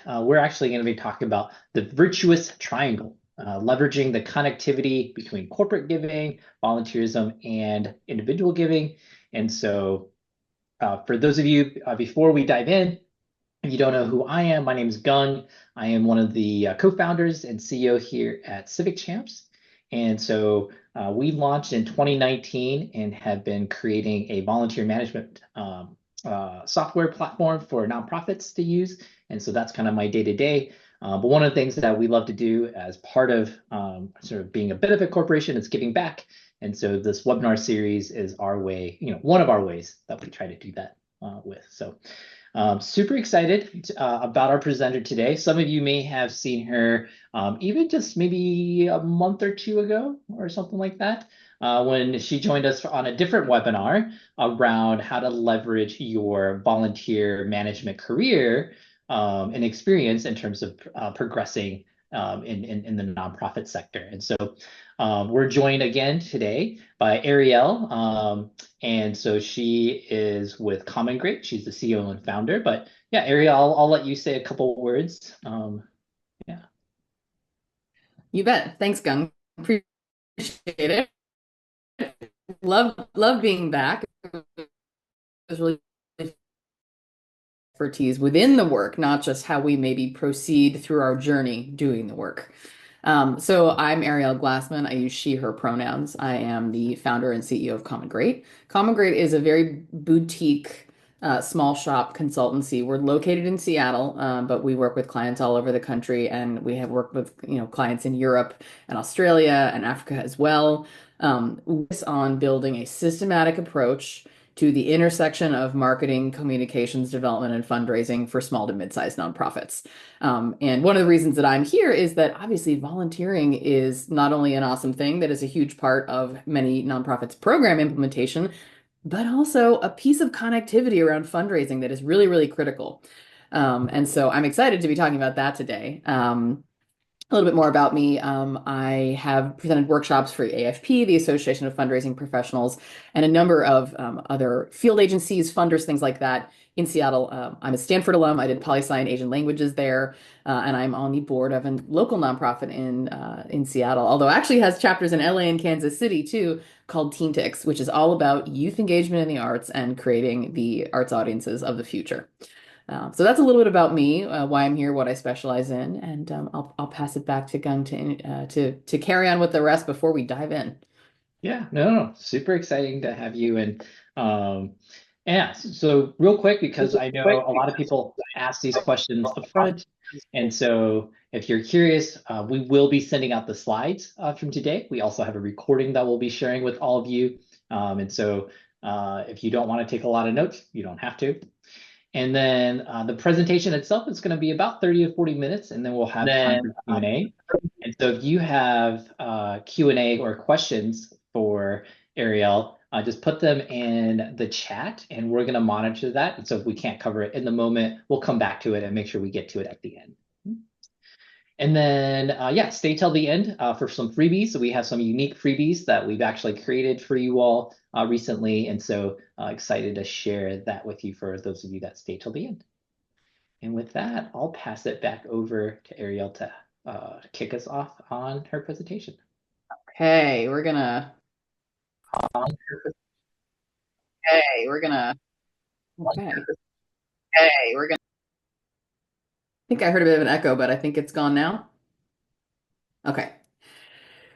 we're actually going to be talking about the virtuous triangle, leveraging the connectivity between corporate giving, volunteerism, and individual giving. And so, for those of you, before we dive in, if you don't know who I am, my name is Gung. I am one of the co-founders and CEO here at Civic Champs. And so we launched in 2019 and have been creating a volunteer management software platform for nonprofits to use. And so that's kind of my day-to-day. But one of the things that we love to do as part of sort of being a bit of a corporation is giving back. And so this webinar series is our way, one of our ways that we try to do that with. So super excited about our presenter today. Some of you may have seen her even just maybe a month or two ago or something like that when she joined us on a different webinar around how to leverage your volunteer management career and experience in terms of progressing in the nonprofit sector. And so we're joined again today by Ariel. And so she is with Common Great. She's the CEO and founder. But yeah, Ariel, I'll let you say a couple words. Yeah. You bet. Thanks, Gung. Appreciate it. Love being back. It was really expertise within the work, not just how we maybe proceed through our journey doing the work. So I'm Ariel Glassman. I use she, her pronouns. I am the founder and CEO of Common Great. Common Great is a very boutique, small shop consultancy. We're located in Seattle, but we work with clients all over the country, and we have worked with clients in Europe and Australia and Africa as well. On building a systematic approach to the intersection of marketing, communications, development, and fundraising for small to mid-sized nonprofits. And one of the reasons that I'm here is that obviously volunteering is not only an awesome thing that is a huge part of many nonprofits' program implementation, but also a piece of connectivity around fundraising that is really, really critical. And so I'm excited to be talking about that today. A little bit more about me. I have presented workshops for AFP, the Association of Fundraising Professionals, and a number of other field agencies, funders, things like that in Seattle. I'm a Stanford alum. I did poli-sci and Asian languages there, and I'm on the board of a local nonprofit in Seattle, although it actually has chapters in LA and Kansas City too, called Teen Tix, which is all about youth engagement in the arts and creating the arts audiences of the future. So that's a little bit about me, why I'm here, what I specialize in, and I'll pass it back to Gung to carry on with the rest before we dive in. Yeah, no, super exciting to have you. And yeah, so real quick, because I know a lot of people ask these questions up front. And so if you're curious, we will be sending out the slides from today. We also have a recording that we'll be sharing with all of you. And so if you don't want to take a lot of notes, you don't have to. And then the presentation itself is going to be about 30 to 40 minutes, and then we'll have time for Q&A. And so if you have Q&A or questions for Ariel, just put them in the chat, and we're going to monitor that. And so if we can't cover it in the moment, we'll come back to it and make sure we get to it at the end. And then, yeah, stay till the end for some freebies. So we have some unique freebies that we've actually created for you all recently. And so excited to share that with you for those of you that stay till the end. And with that, I'll pass it back over to Ariel to kick us off on her presentation. Okay, we're gonna. Okay, we're gonna. Okay. Hey, we're gonna. I think I heard a bit of an echo, but I think it's gone now. Okay.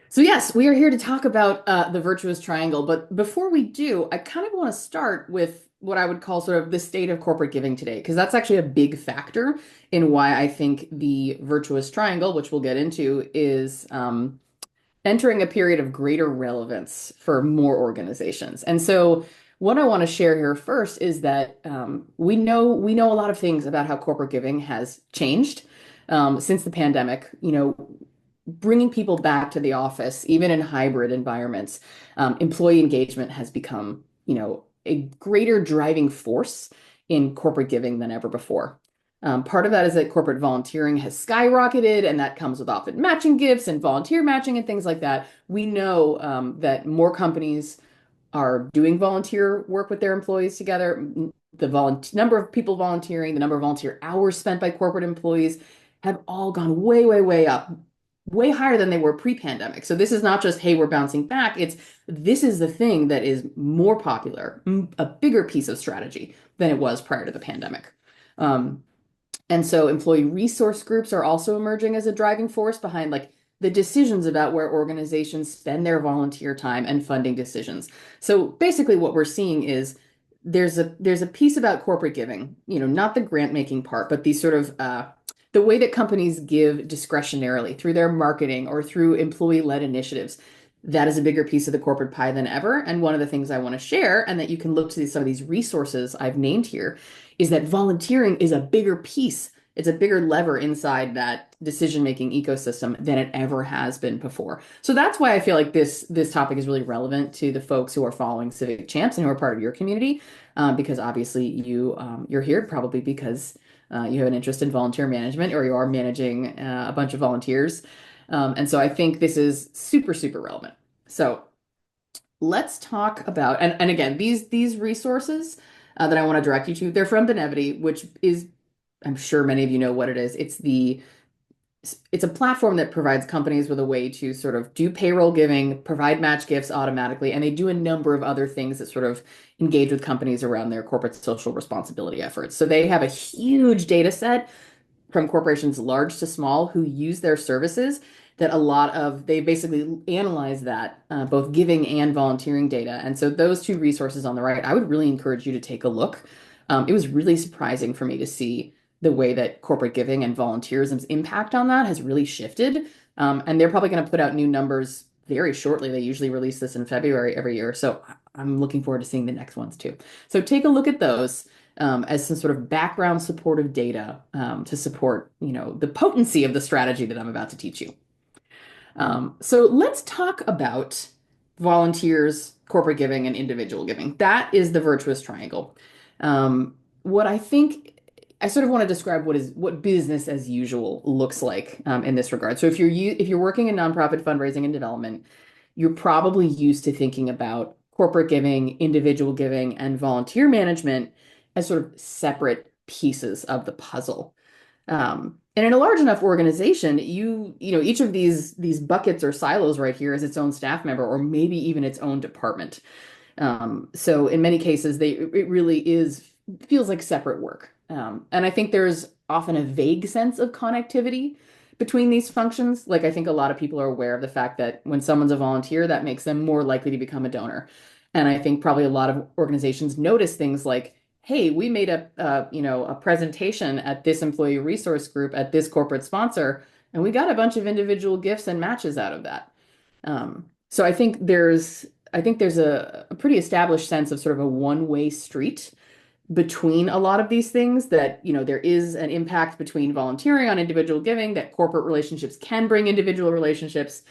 So yes, we are here to talk about the virtuous triangle. But before we do, I kind of want to start with what I would call sort of the state of corporate giving today, because that's actually a big factor in why I think the virtuous triangle, which we'll get into, is entering a period of greater relevance for more organizations. And so what I want to share here first is that we know a lot of things about how corporate giving has changed since the pandemic. Bringing people back to the office, even in hybrid environments, employee engagement has become, a greater driving force in corporate giving than ever before. Part of that is that corporate volunteering has skyrocketed, and that comes with often matching gifts and volunteer matching and things like that. We know that more companies are doing volunteer work with their employees together. the number of people volunteering, the number of volunteer hours spent by corporate employees have all gone way, way, way up, way higher than they were pre-pandemic. So this is not just, hey, we're bouncing back. It's this is the thing that is more popular, a bigger piece of strategy than it was prior to the pandemic. Um, and so employee resource groups are also emerging as a driving force behind like the decisions about where organizations spend their volunteer time and funding decisions. So basically what we're seeing is there's a piece about corporate giving, not the grant making part, but these sort of the way that companies give discretionarily through their marketing or through employee-led initiatives. That is a bigger piece of the corporate pie than ever. And one of the things I want to share, and that you can look to some of these resources I've named here, is that volunteering is a bigger piece. It's a bigger lever inside that decision-making ecosystem than it ever has been before. So that's why I feel like this topic is really relevant to the folks who are following Civic Champs and who are part of your community, because obviously you're here probably because you have an interest in volunteer management or you are managing a bunch of volunteers. And so I think this is super, super relevant. So let's talk about, and again, these resources that I want to direct you to, they're from Benevity, which is, I'm sure many of you know what it is. It's a platform that provides companies with a way to sort of do payroll giving, provide match gifts automatically, and they do a number of other things that sort of engage with companies around their corporate social responsibility efforts. So they have a huge data set from corporations large to small who use their services that they basically analyze that both giving and volunteering data. And so those two resources on the right, I would really encourage you to take a look. It was really surprising for me to see the way that corporate giving and volunteerism's impact on that has really shifted. And they're probably going to put out new numbers very shortly. They usually release this in February every year. So I'm looking forward to seeing the next ones too. So take a look at those as some sort of background supportive data to support, the potency of the strategy that I'm about to teach you. So let's talk about volunteers, corporate giving, and individual giving. That is the virtuous triangle. What I think I sort of want to describe what business as usual looks like in this regard. So if you're working in nonprofit fundraising and development, you're probably used to thinking about corporate giving, individual giving, and volunteer management as sort of separate pieces of the puzzle. And in a large enough organization, each of these buckets or silos right here is its own staff member or maybe even its own department. So in many cases, it really feels like separate work. And I think there's often a vague sense of connectivity between these functions. Like I think a lot of people are aware of the fact that when someone's a volunteer, that makes them more likely to become a donor. And I think probably a lot of organizations notice things like, hey, we made a presentation at this employee resource group at this corporate sponsor, and we got a bunch of individual gifts and matches out of that. So I think there's a pretty established sense of sort of a one-way street between a lot of these things that, there is an impact between volunteering on individual giving, that corporate relationships can bring individual relationships.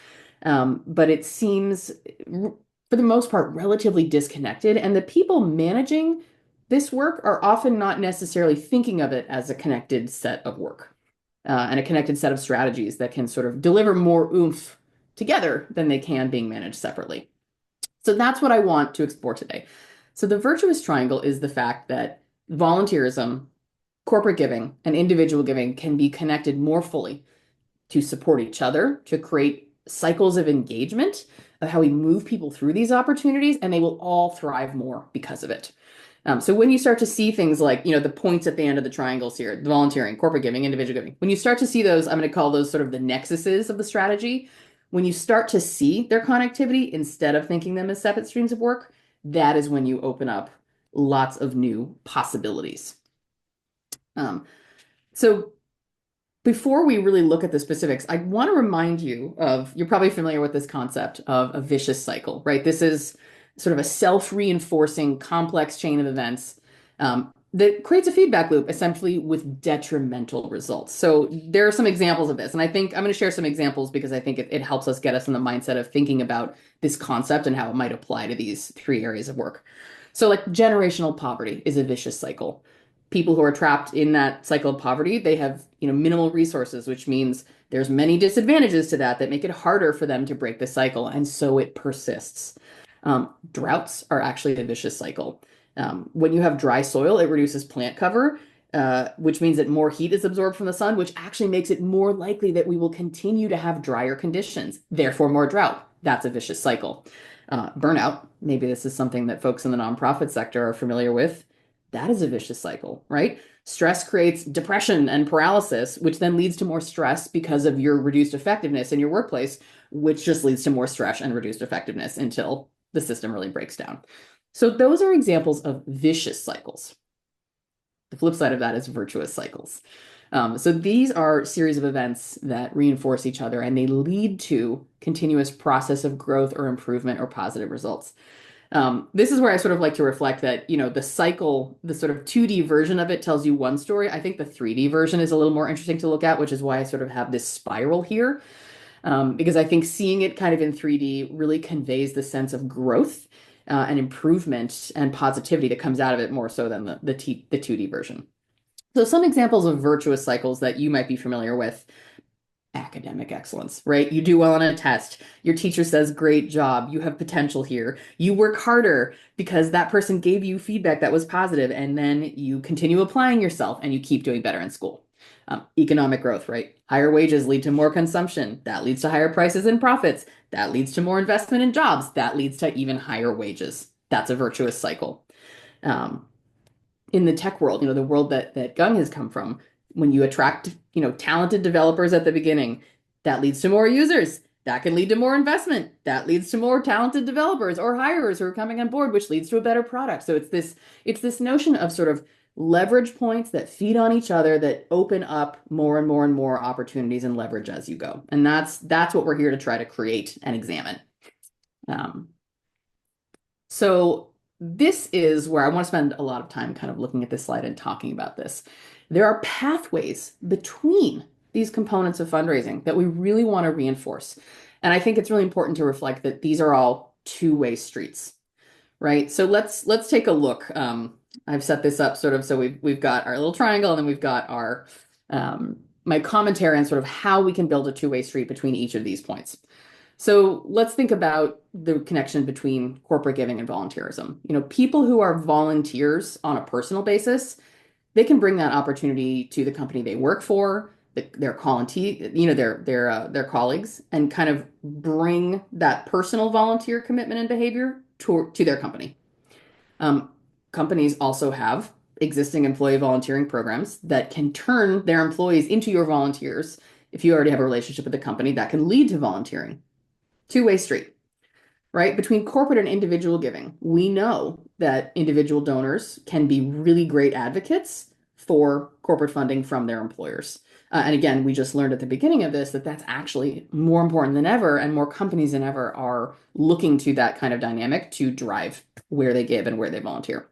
But it seems, for the most part, relatively disconnected. And the people managing this work are often not necessarily thinking of it as a connected set of work and a connected set of strategies that can sort of deliver more oomph together than they can being managed separately. So that's what I want to explore today. So the virtuous triangle is the fact that volunteerism, corporate giving, and individual giving can be connected more fully to support each other, to create cycles of engagement of how we move people through these opportunities, and they will all thrive more because of it. So when you start to see things like, the points at the end of the triangles here, the volunteering, corporate giving, individual giving, when you start to see those, I'm going to call those sort of the nexuses of the strategy. When you start to see their connectivity instead of thinking them as separate streams of work, that is when you open up lots of new possibilities. So before we really look at the specifics, I want to remind you you're probably familiar with this concept of a vicious cycle, right? This is sort of a self-reinforcing complex chain of events that creates a feedback loop, essentially with detrimental results. So there are some examples of this, and I think I'm going to share some examples because I think it helps us get us in the mindset of thinking about this concept and how it might apply to these three areas of work. So like generational poverty is a vicious cycle. People who are trapped in that cycle of poverty, they have, minimal resources, which means there's many disadvantages to that make it harder for them to break the cycle, and so it persists. Droughts are actually a vicious cycle. When you have dry soil, it reduces plant cover, which means that more heat is absorbed from the sun, which actually makes it more likely that we will continue to have drier conditions, therefore more drought. That's a vicious cycle. Burnout, maybe this is something that folks in the nonprofit sector are familiar with. That is a vicious cycle, right? Stress creates depression and paralysis, which then leads to more stress because of your reduced effectiveness in your workplace, which just leads to more stress and reduced effectiveness until the system really breaks down. So those are examples of vicious cycles. The flip side of that is virtuous cycles. So these are series of events that reinforce each other and they lead to continuous process of growth or improvement or positive results. This is where I sort of like to reflect that, the cycle, the sort of 2D version of it tells you one story. I think the 3D version is a little more interesting to look at, which is why I sort of have this spiral here. Because I think seeing it kind of in 3D really conveys the sense of growth and improvement and positivity that comes out of it more so than the 2D version. So some examples of virtuous cycles that you might be familiar with: academic excellence, right? You do well on a test. Your teacher says, great job. You have potential here. You work harder because that person gave you feedback that was positive, and then you continue applying yourself and you keep doing better in school. Economic growth, right? Higher wages lead to more consumption. That leads to higher prices and profits. That leads to more investment in jobs. That leads to even higher wages. That's a virtuous cycle. Um, in the tech world, the world that Gung has come from, when you attract, talented developers at the beginning, that leads to more users. That can lead to more investment. That leads to more talented developers or hirers who are coming on board, which leads to a better product. So it's this notion of sort of leverage points that feed on each other that open up more and more and more opportunities and leverage as you go. And that's what we're here to try to create and examine. Um, so this is where I want to spend a lot of time kind of looking at this slide and talking about this. There are pathways between these components of fundraising that we really want to reinforce. And I think it's really important to reflect that these are all two-way streets, right? So let's take a look. I've set this up sort of so we've got our little triangle, and then we've got our my commentary on sort of how we can build a two-way street between each of these points. So let's think about the connection between corporate giving and volunteerism. People who are volunteers on a personal basis, they can bring that opportunity to the company they work for, their their colleagues, and kind of bring that personal volunteer commitment and behavior to their company. Um, Companies also have existing employee volunteering programs that can turn their employees into your volunteers. If you already have a relationship with the company, that can lead to volunteering. Two-way street, right? Between corporate and individual giving, we know that individual donors can be really great advocates for corporate funding from their employers. And again, we just learned at the beginning of this that that's actually more important than ever, and more companies than ever are looking to that kind of dynamic to drive where they give and where they volunteer.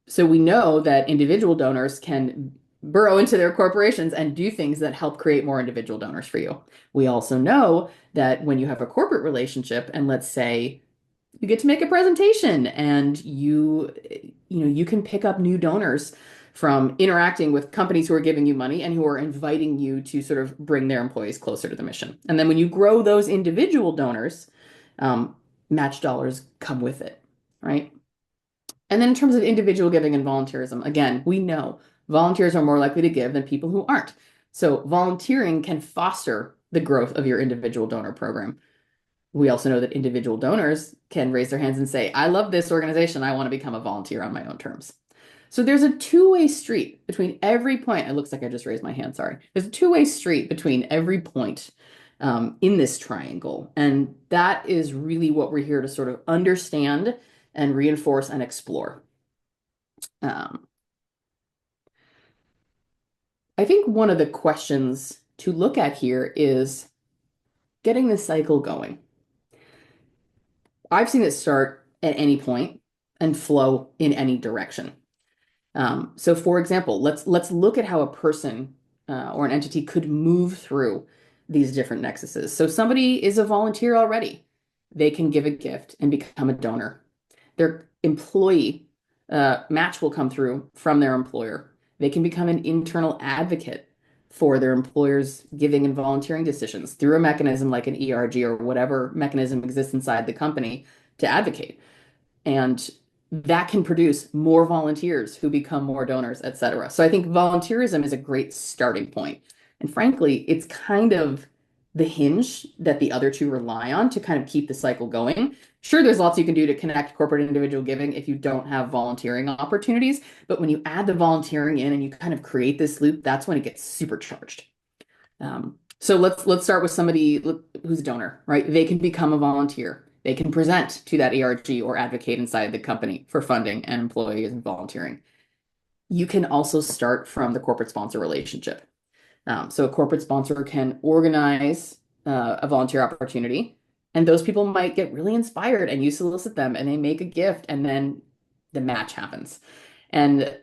So we know that individual donors can burrow into their corporations and do things that help create more individual donors for you. We also know that when you have a corporate relationship, and let's say you get to make a presentation and you can pick up new donors from interacting with companies who are giving you money and who are inviting you to sort of bring their employees closer to the mission. And then when you grow those individual donors, match dollars come with it, right? And then in terms of individual giving and volunteerism, again, we know volunteers are more likely to give than people who aren't. So volunteering can foster the growth of your individual donor program. We also know that individual donors can raise their hands and say, I love this organization. I want to become a volunteer on my own terms. So there's a two-way street between every point. It looks like I just raised my hand, sorry. There's a two-way street between every point in this triangle. And that is really what we're here to sort of understand and reinforce and explore. I think one of the questions to look at here is getting the cycle going. I've seen it start at any point and flow in any direction. So for example, let's look at how a person or an entity could move through these different nexuses. So somebody is a volunteer already. They can give a gift and become a donor. Their employee match will come through from their employer. They can become an internal advocate for their employer's giving and volunteering decisions through a mechanism like an ERG or whatever mechanism exists inside the company to advocate. And that can produce more volunteers who become more donors, et cetera. So I think volunteerism is a great starting point. And frankly, it's kind of the hinge that the other two rely on to kind of keep the cycle going. Sure, there's lots you can do to connect corporate and individual giving if you don't have volunteering opportunities, but when you add the volunteering in and you kind of create this loop, that's when it gets supercharged. So let's start with somebody who's a donor, right? They can become a volunteer. They can present to that ARG or advocate inside the company for funding and employees and volunteering. You can also start from the corporate sponsor relationship. So a corporate sponsor can organize a volunteer opportunity, and those people might get really inspired, and you solicit them, and they make a gift, and then the match happens. And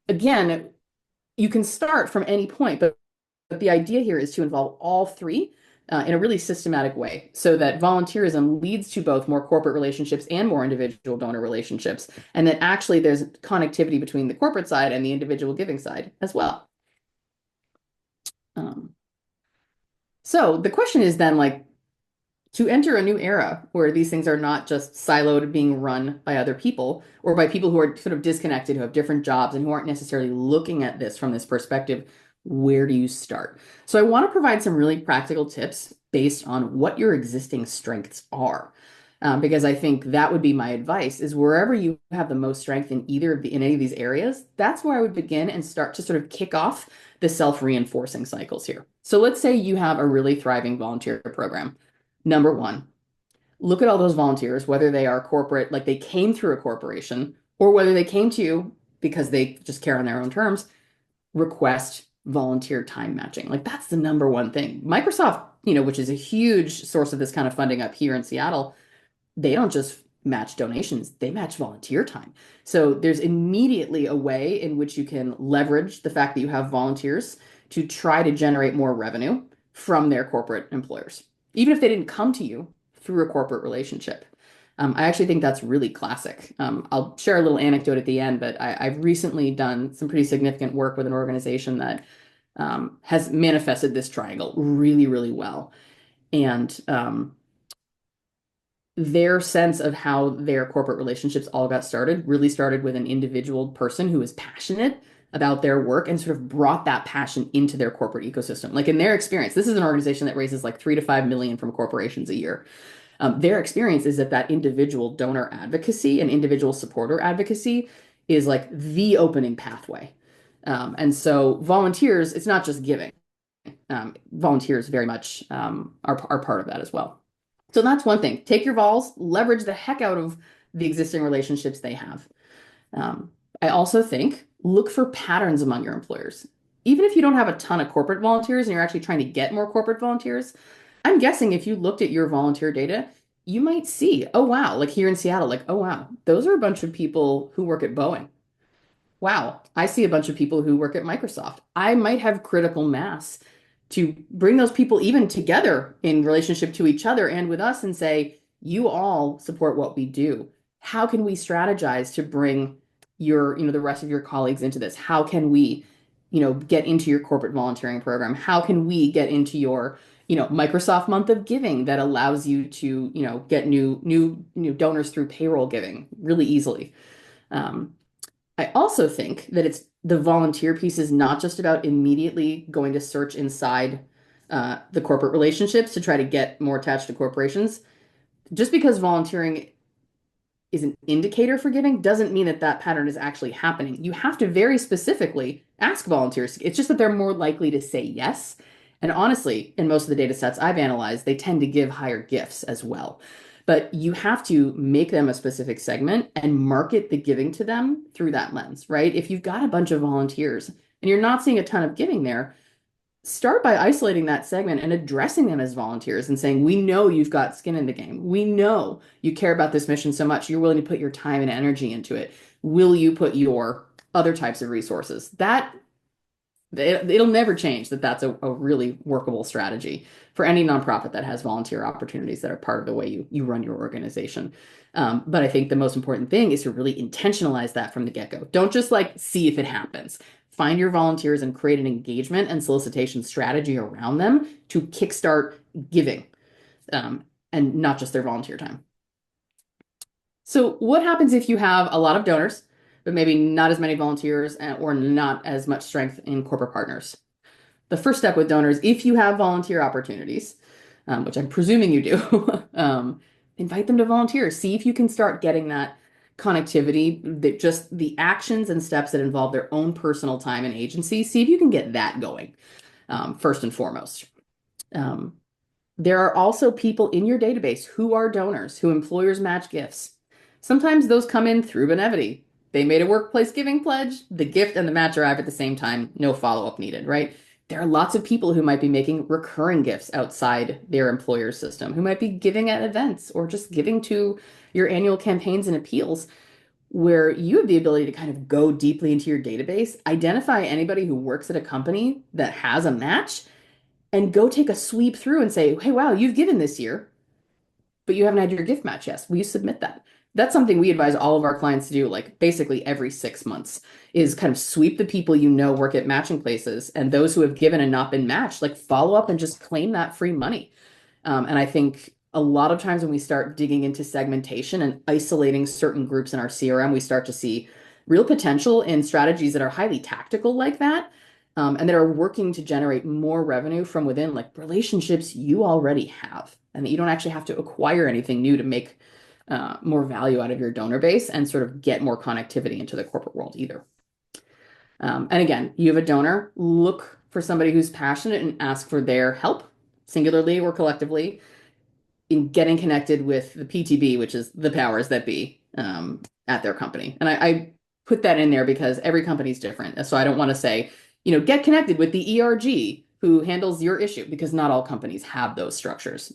again, you can start from any point, but the idea here is to involve all three in a really systematic way so that volunteerism leads to both more corporate relationships and more individual donor relationships, and that actually there's connectivity between the corporate side and the individual giving side as well. Um, so the question is then like, to enter a new era where these things are not just siloed being run by other people or by people who are sort of disconnected, who have different jobs and who aren't necessarily looking at this from this perspective, where do you start? So I want to provide some really practical tips based on what your existing strengths are. Because I think that would be my advice is wherever you have the most strength in in any of these areas, that's where I would begin and start to sort of kick off the self-reinforcing cycles here. So let's say you have a really thriving volunteer program. Number one, look at all those volunteers, whether they are corporate, like they came through a corporation, or whether they came to you because they just care on their own terms, request volunteer time matching. Like that's the number one thing. Microsoft, which is a huge source of this kind of funding up here in Seattle, they don't just match donations, they match volunteer time. So there's immediately a way in which you can leverage the fact that you have volunteers to try to generate more revenue from their corporate employers, even if they didn't come to you through a corporate relationship. I actually think that's really classic. I'll share a little anecdote at the end, but I've recently done some pretty significant work with an organization that has manifested this triangle really, really well. And their sense of how their corporate relationships all got started really started with an individual person who was passionate about their work and sort of brought that passion into their corporate ecosystem. Like in their experience, this is an organization that raises like 3 to 5 million from corporations a year. Their experience is that that individual donor advocacy and individual supporter advocacy is like the opening pathway. And so volunteers, it's not just giving. Volunteers very much are part of that as well. So that's one thing. Take your vols, leverage the heck out of the existing relationships they have. I also think look for patterns among your employers. Even if you don't have a ton of corporate volunteers and you're actually trying to get more corporate volunteers, I'm guessing if you looked at your volunteer data, you might see, oh wow, like here in Seattle, like, oh wow, those are a bunch of people who work at Boeing. Wow, I see a bunch of people who work at Microsoft. I might have critical mass to bring those people even together in relationship to each other and with us and say, you all support what we do. How can we strategize to bring the rest of your colleagues into this? How can we, get into your corporate volunteering program? How can we get into your, Microsoft month of giving that allows you to, get new donors through payroll giving really easily. I also think that it's the volunteer piece is not just about immediately going to search inside the corporate relationships to try to get more attached to corporations. Just because volunteering is an indicator for giving doesn't mean that that pattern is actually happening. You have to very specifically ask volunteers. It's just that they're more likely to say yes. And honestly, in most of the data sets I've analyzed, they tend to give higher gifts as well. But you have to make them a specific segment and market the giving to them through that lens, right? If you've got a bunch of volunteers and you're not seeing a ton of giving there, start by isolating that segment and addressing them as volunteers and saying, we know you've got skin in the game. We know you care about this mission so much. You're willing to put your time and energy into it. Will you put your other types of resources? It'll never change that's a really workable strategy for any nonprofit that has volunteer opportunities that are part of the way you run your organization. But I think the most important thing is to really intentionalize that from the get-go. Don't just like see if it happens. Find your volunteers and create an engagement and solicitation strategy around them to kickstart giving, and not just their volunteer time. So, what happens if you have a lot of donors, but maybe not as many volunteers or not as much strength in corporate partners? The first step with donors, if you have volunteer opportunities, which I'm presuming you do, invite them to volunteer. See if you can start getting that connectivity, that just the actions and steps that involve their own personal time and agency. See if you can get that going, first and foremost. Um, there are also people in your database who are donors, who employers match gifts. Sometimes those come in through Benevity. They made a workplace giving pledge, the gift and the match arrive at the same time, no follow-up needed, right? There are lots of people who might be making recurring gifts outside their employer system, who might be giving at events or just giving to your annual campaigns and appeals, where you have the ability to kind of go deeply into your database, identify anybody who works at a company that has a match, and go take a sweep through and say, hey, wow, you've given this year, but you haven't had your gift match yet. Will you submit that? That's something we advise all of our clients to do, like basically every 6 months, is kind of sweep the people you know work at matching places and those who have given and not been matched, like follow up and just claim that free money. And I think a lot of times when we start digging into segmentation and isolating certain groups in our CRM, we start to see real potential in strategies that are highly tactical like that, and that are working to generate more revenue from within, like relationships you already have, and that you don't actually have to acquire anything new to make more value out of your donor base and sort of get more connectivity into the corporate world either. And again, you have a donor, look for somebody who's passionate and ask for their help, singularly or collectively, in getting connected with the PTB, which is the powers that be at their company. And I put that in there because every company is different. So I don't want to say, get connected with the ERG who handles your issue, because not all companies have those structures.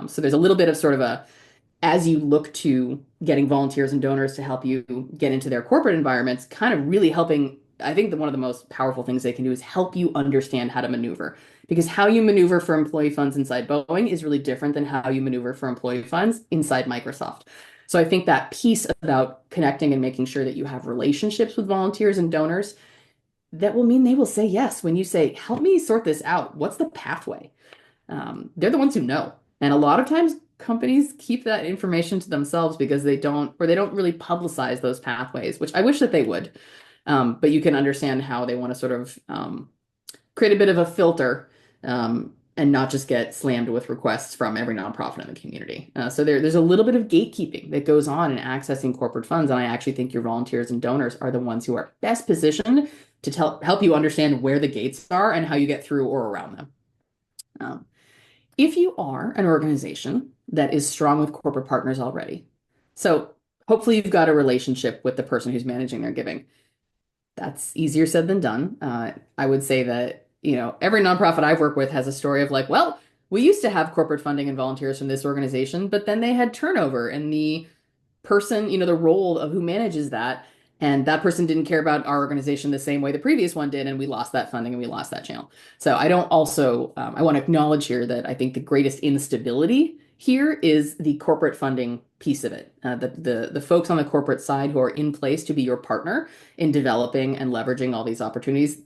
So there's a little bit of sort of a, as you look to getting volunteers and donors to help you get into their corporate environments, kind of really helping. I think that one of the most powerful things they can do is help you understand how to maneuver, because how you maneuver for employee funds inside Boeing is really different than how you maneuver for employee funds inside Microsoft. So I think that piece about connecting and making sure that you have relationships with volunteers and donors, that will mean they will say yes when you say, help me sort this out. What's the pathway? They're the ones who know. And a lot of times companies keep that information to themselves because they don't, or they don't really publicize those pathways, which I wish that they would. But you can understand how they want to sort of create a bit of a filter, and not just get slammed with requests from every nonprofit in the community. So there's a little bit of gatekeeping that goes on in accessing corporate funds. And I actually think your volunteers and donors are the ones who are best positioned to help you understand where the gates are and how you get through or around them. Um, if you are an organization that is strong with corporate partners already, so hopefully you've got a relationship with the person who's managing their giving. That's easier said than done. I would say that, every nonprofit I've worked with has a story of like, well, we used to have corporate funding and volunteers from this organization, but then they had turnover and the person, the role of who manages that, and that person didn't care about our organization the same way the previous one did, and we lost that funding and we lost that channel. So I don't also, I want to acknowledge here that I think the greatest instability here is the corporate funding piece of it. The folks on the corporate side who are in place to be your partner in developing and leveraging all these opportunities,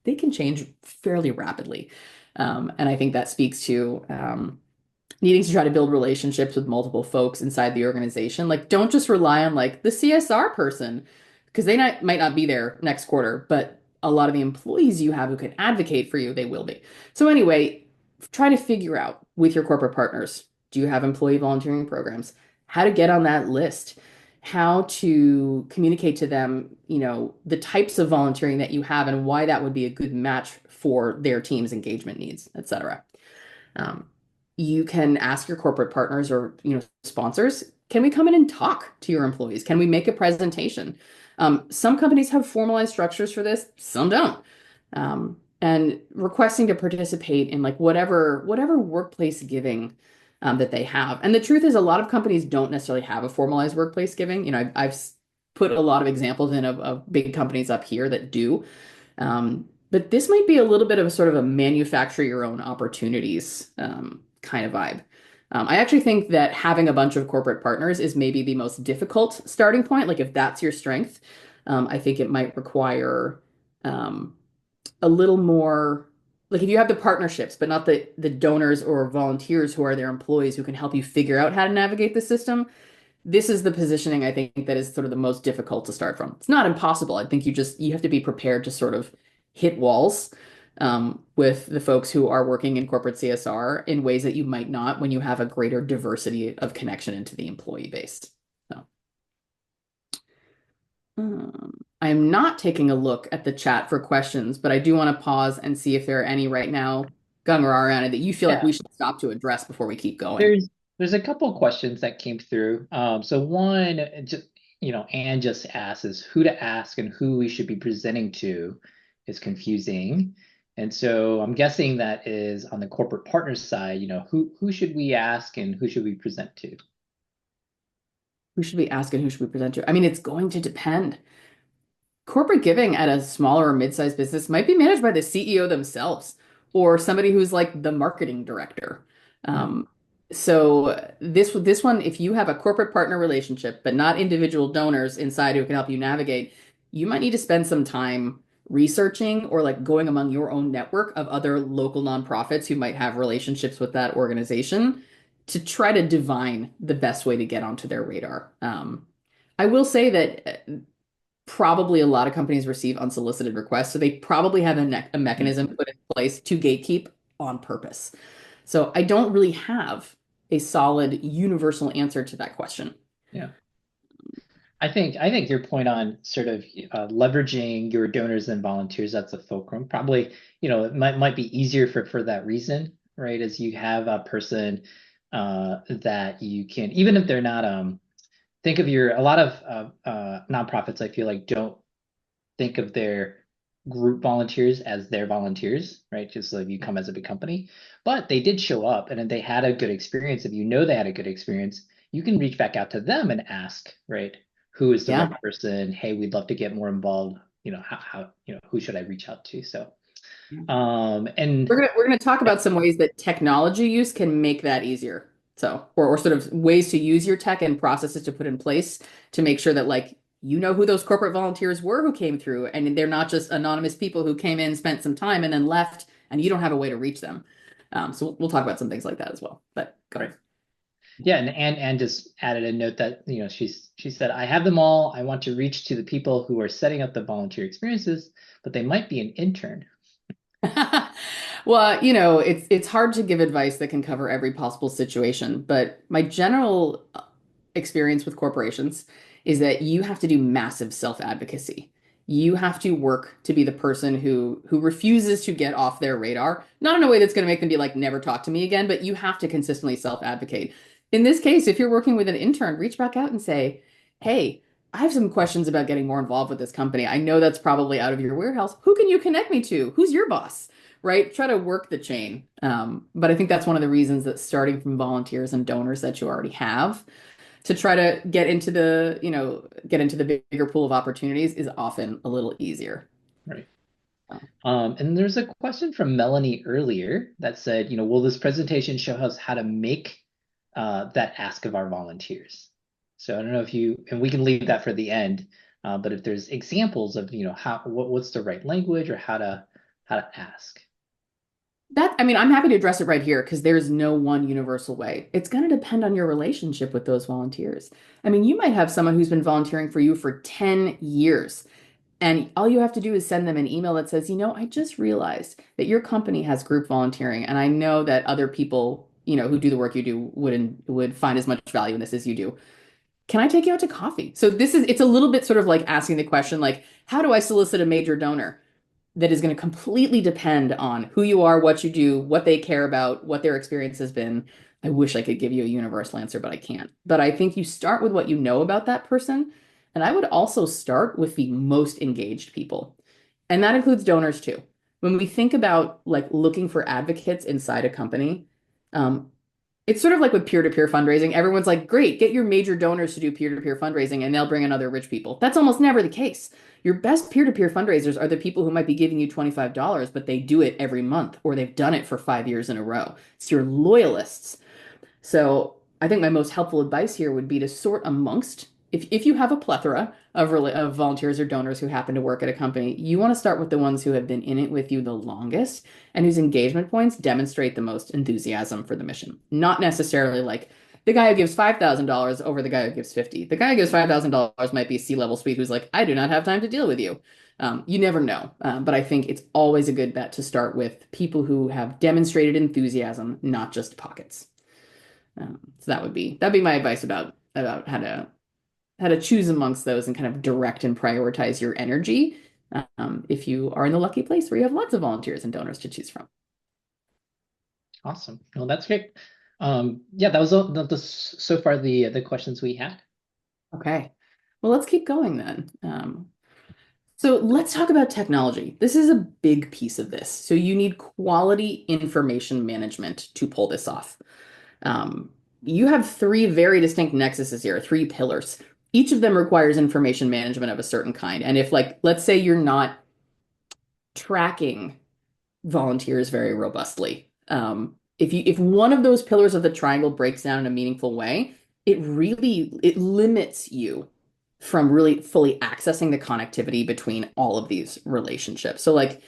they can change fairly rapidly. And I think that speaks to needing to try to build relationships with multiple folks inside the organization. Like, don't just rely on like the CSR person, because might not be there next quarter, but a lot of the employees you have who can advocate for you, they will be. So anyway, try to figure out with your corporate partners, do you have employee volunteering programs? How to get on that list, how to communicate to them, the types of volunteering that you have and why that would be a good match for their team's engagement needs, et cetera. Um, you can ask your corporate partners or sponsors, can we come in and talk to your employees? Can we make a presentation? Some companies have formalized structures for this, some don't. And requesting to participate in like whatever workplace giving that they have. And the truth is, a lot of companies don't necessarily have a formalized workplace giving. I've put a lot of examples in of big companies up here that do. But this might be a little bit of a sort of a manufacture your own opportunities kind of vibe. I actually think that having a bunch of corporate partners is maybe the most difficult starting point. Like if that's your strength, I think it might require a little more, like if you have the partnerships, but not the donors or volunteers who are their employees who can help you figure out how to navigate the system, this is the positioning I think that is sort of the most difficult to start from. It's not impossible. I think you have to be prepared to sort of hit walls with the folks who are working in corporate CSR in ways that you might not when you have a greater diversity of connection into the employee base. So, I'm not taking a look at the chat for questions, but I do want to pause and see if there are any right now, Gung or Ariana, that you feel like Yeah, we should stop to address before we keep going. there's a couple questions that came through. So one, just Anne just asked is who to ask and who we should be presenting to is confusing. And so I'm guessing that is on the corporate partners side, who should we ask and who should we present to? Who should we ask and who should we present to? I mean, it's going to depend. Corporate giving at a smaller or mid-sized business might be managed by the CEO themselves or somebody who's like the marketing director. Hmm. Um, so this one, if you have a corporate partner relationship, but not individual donors inside who can help you navigate, you might need to spend some time researching or like going among your own network of other local nonprofits who might have relationships with that organization to try to divine the best way to get onto their radar. I will say that probably a lot of companies receive unsolicited requests, so they probably have a mechanism put in place to gatekeep on purpose. So I don't really have a solid universal answer to that question. Yeah. I think your point on sort of leveraging your donors and volunteers, that's a fulcrum. Probably, it might be easier for that reason, right? As you have a person that you can, even if they're not think of a lot of nonprofits, I feel like don't think of their group volunteers as their volunteers, right? Just like you come as a big company, but they did show up and they had a good experience. If you know they had a good experience, you can reach back out to them and ask, right? Who is the Yeah. right person? Hey, we'd love to get more involved. Who should I reach out to? So, and We're gonna talk yeah, about some ways that technology use can make that easier. So, or sort of ways to use your tech and processes to put in place to make sure that like you know who those corporate volunteers were who came through, and they're not just anonymous people who came in, spent some time, and then left, and you don't have a way to reach them. So we'll talk about some things like that as well. But go right. ahead. Yeah, and just added a note that, she said, I have them all. I want to reach to the people who are setting up the volunteer experiences, but they might be an intern. Well, it's hard to give advice that can cover every possible situation, but my general experience with corporations is that you have to do massive self-advocacy. You have to work to be the person who refuses to get off their radar, not in a way that's going to make them be like, never talk to me again, but you have to consistently self-advocate. In this case, if you're working with an intern, reach back out and say, hey, I have some questions about getting more involved with this company. I know that's probably out of your warehouse. Who can you connect me to? Who's your boss? Right? Try to work the chain. But I think that's one of the reasons that starting from volunteers and donors that you already have to try to get into the bigger pool of opportunities is often a little easier. Right. So, And there's a question from Melanie earlier that said, will this presentation show us how to make that ask of our volunteers? So I don't know and we can leave that for the end, but if there's examples of, what's the right language or how to ask. I mean, I'm happy to address it right here because there's no one universal way. It's going to depend on your relationship with those volunteers. I mean, you might have someone who's been volunteering for you for 10 years, and all you have to do is send them an email that says, I just realized that your company has group volunteering, and I know that other people, who do the work you do would find as much value in this as you do. Can I take you out to coffee? So it's a little bit sort of like asking the question, like, how do I solicit a major donor? That is going to completely depend on who you are, what you do, what they care about, what their experience has been. I wish I could give you a universal answer, but I can't. But I think you start with what you know about that person. And I would also start with the most engaged people. And that includes donors too. When we think about like looking for advocates inside a company, um, it's sort of like with peer-to-peer fundraising. Everyone's like, great, get your major donors to do peer-to-peer fundraising and they'll bring in other rich people. That's almost never the case. Your best peer-to-peer fundraisers are the people who might be giving you $25, but they do it every month or they've done it for 5 years in a row. It's your loyalists. So I think my most helpful advice here would be to sort amongst, if you have a plethora of volunteers or donors who happen to work at a company, you want to start with the ones who have been in it with you the longest and whose engagement points demonstrate the most enthusiasm for the mission. Not necessarily like the guy who gives $5,000 over the guy who gives 50. The guy who gives $5,000 might be a C-level suite who's like, I do not have time to deal with you. You never know. But I think it's always a good bet to start with people who have demonstrated enthusiasm, not just pockets. So that'd be my advice about how to choose amongst those and kind of direct and prioritize your energy if you are in the lucky place where you have lots of volunteers and donors to choose from. Awesome. Well, that's great. Yeah, that was so far the questions we had. Okay. Well, let's keep going then. So let's talk about technology. This is a big piece of this. So you need quality information management to pull this off. Um, you have three very distinct nexuses here, three pillars. Each of them requires information management of a certain kind. And if, like, let's say you're not tracking volunteers very robustly, if one of those pillars of the triangle breaks down in a meaningful way, it limits you from really fully accessing the connectivity between all of these relationships. So, like,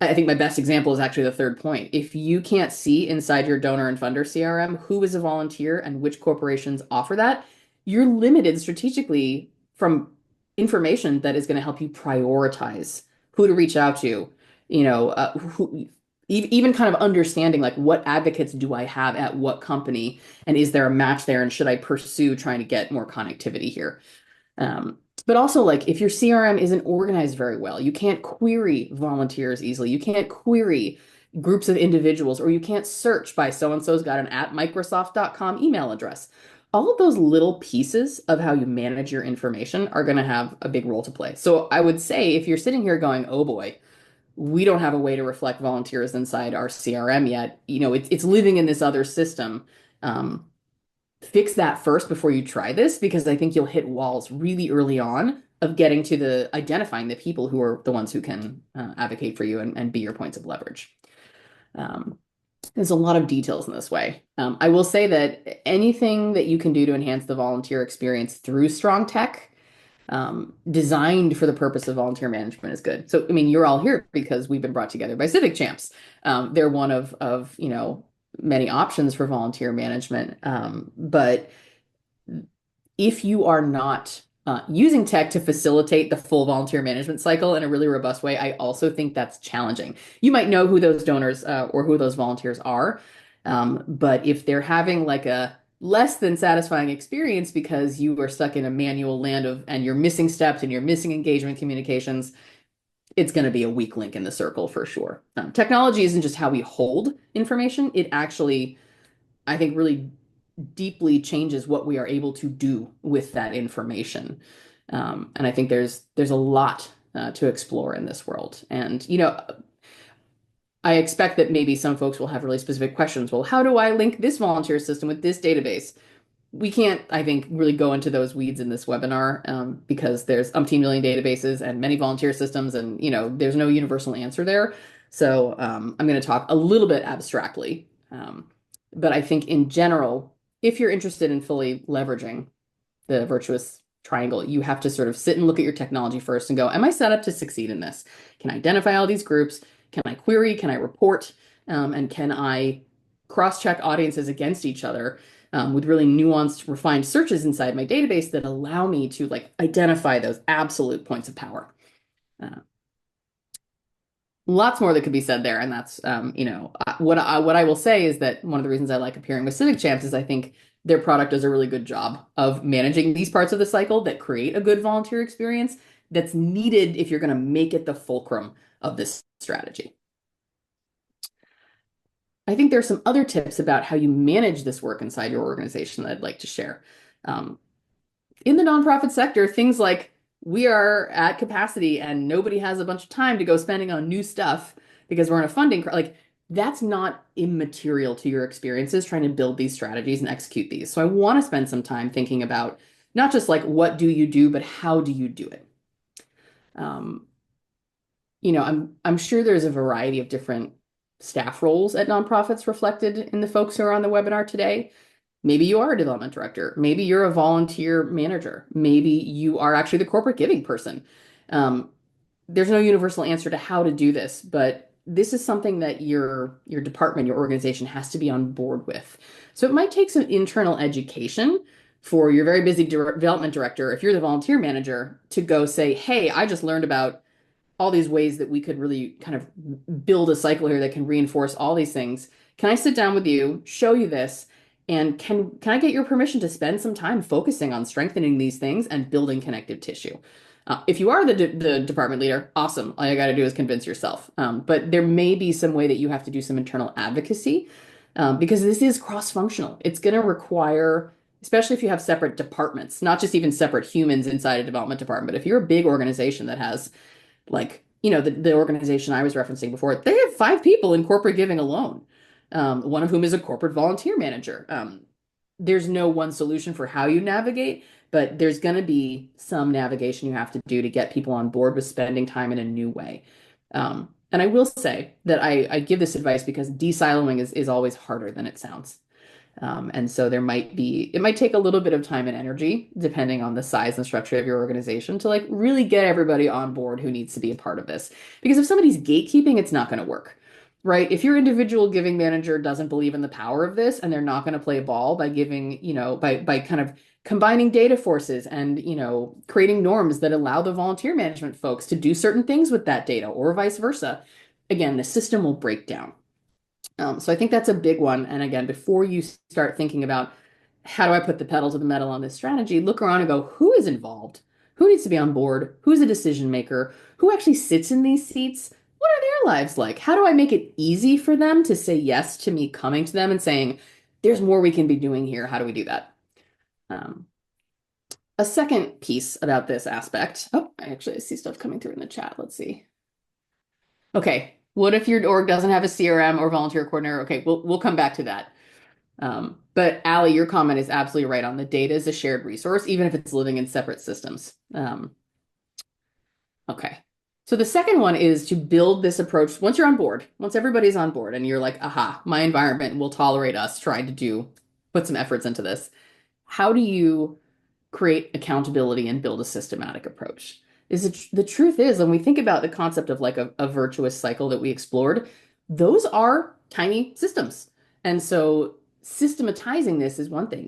I think my best example is actually the third point. If you can't see inside your donor and funder CRM who is a volunteer and which corporations offer that, you're limited strategically from information that is going to help you prioritize who to reach out to, even kind of understanding like what advocates do I have at what company, and is there a match there, and should I pursue trying to get more connectivity here? But also, like, if your CRM isn't organized very well, you can't query volunteers easily. You can't query groups of individuals, or you can't search by so and so's got an at Microsoft.com email address. All of those little pieces of how you manage your information are going to have a big role to play. So I would say if you're sitting here going, oh boy, we don't have a way to reflect volunteers inside our CRM yet, it's living in this other system. Fix that first before you try this, because I think you'll hit walls really early on of getting to the identifying the people who are the ones who can advocate for you and be your points of leverage. Um, there's a lot of details in this way. I will say that anything that you can do to enhance the volunteer experience through strong tech, designed for the purpose of volunteer management, is good. So, I mean, you're all here because we've been brought together by Civic Champs. They're one of many options for volunteer management. But if you are not using tech to facilitate the full volunteer management cycle in a really robust way, I also think that's challenging. You might know who those donors or who those volunteers are, but if they're having like a less than satisfying experience because you are stuck in a manual land and you're missing steps and you're missing engagement communications, it's going to be a weak link in the circle for sure. Technology isn't just how we hold information. It actually, I think, really deeply changes what we are able to do with that information. And I think there's a lot to explore in this world. And, I expect that maybe some folks will have really specific questions. Well, how do I link this volunteer system with this database? We can't, I think, really go into those weeds in this webinar because there's umpteen million databases and many volunteer systems, and there's no universal answer there. So I'm going to talk a little bit abstractly, but I think in general, if you're interested in fully leveraging the virtuous triangle, you have to sort of sit and look at your technology first and go, am I set up to succeed in this? Can I identify all these groups? Can I query? Can I report? And can I cross-check audiences against each other with really nuanced, refined searches inside my database that allow me to like identify those absolute points of power? Lots more that could be said there, and that's what I will say is that one of the reasons I like appearing with Civic Champs is I think their product does a really good job of managing these parts of the cycle that create a good volunteer experience that's needed if you're going to make it the fulcrum of this strategy. I think there's some other tips about how you manage this work inside your organization that I'd like to share. In the nonprofit sector, things like we are at capacity and nobody has a bunch of time to go spending on new stuff because we're in a funding, like that's not immaterial to your experiences trying to build these strategies and execute these. So I want to spend some time thinking about not just like what do you do, but how do you do it? I'm sure there's a variety of different staff roles at nonprofits reflected in the folks who are on the webinar today. Maybe you are a development director. Maybe you're a volunteer manager. Maybe you are actually the corporate giving person. There's no universal answer to how to do this, but this is something that your department, your organization has to be on board with. So it might take some internal education for your very busy development director, if you're the volunteer manager, to go say, hey, I just learned about all these ways that we could really kind of build a cycle here that can reinforce all these things. Can I sit down with you, show you this, and can I get your permission to spend some time focusing on strengthening these things and building connective tissue? If you are the department leader, awesome. All you got to do is convince yourself. But there may be some way that you have to do some internal advocacy because this is cross-functional. It's going to require, especially if you have separate departments, not just even separate humans inside a development department. But if you're a big organization that has like, the organization I was referencing before, they have 5 people in corporate giving alone, one of whom is a corporate volunteer manager. There's no one solution for how you navigate, but there's going to be some navigation you have to do to get people on board with spending time in a new way. And I will say that I give this advice because de-siloing is always harder than it sounds. And so it might take a little bit of time and energy, depending on the size and structure of your organization, to like really get everybody on board who needs to be a part of this. Because if somebody's gatekeeping, it's not going to work, right? If your individual giving manager doesn't believe in the power of this and they're not going to play ball by giving, by kind of combining data forces and, creating norms that allow the volunteer management folks to do certain things with that data or vice versa, again, the system will break down. So I think that's a big one. And again, before you start thinking about how do I put the pedal to the metal on this strategy, look around and go, who is involved? Who needs to be on board? Who's a decision maker? Who actually sits in these seats? What are their lives like? How do I make it easy for them to say yes to me coming to them and saying, there's more we can be doing here. How do we do that? Um, a second piece about this aspect. Oh, I actually see stuff coming through in the chat. Let's see. Okay. What if your org doesn't have a CRM or volunteer coordinator? Okay, we'll come back to that. But Allie, your comment is absolutely right on the data is a shared resource, even if it's living in separate systems. Okay. So the second one is to build this approach. Once you're on board, once everybody's on board and you're like, aha, my environment will tolerate us trying to put some efforts into this. How do you create accountability and build a systematic approach? The truth is, when we think about the concept of like a virtuous cycle that we explored, those are tiny systems. And so systematizing this is one thing.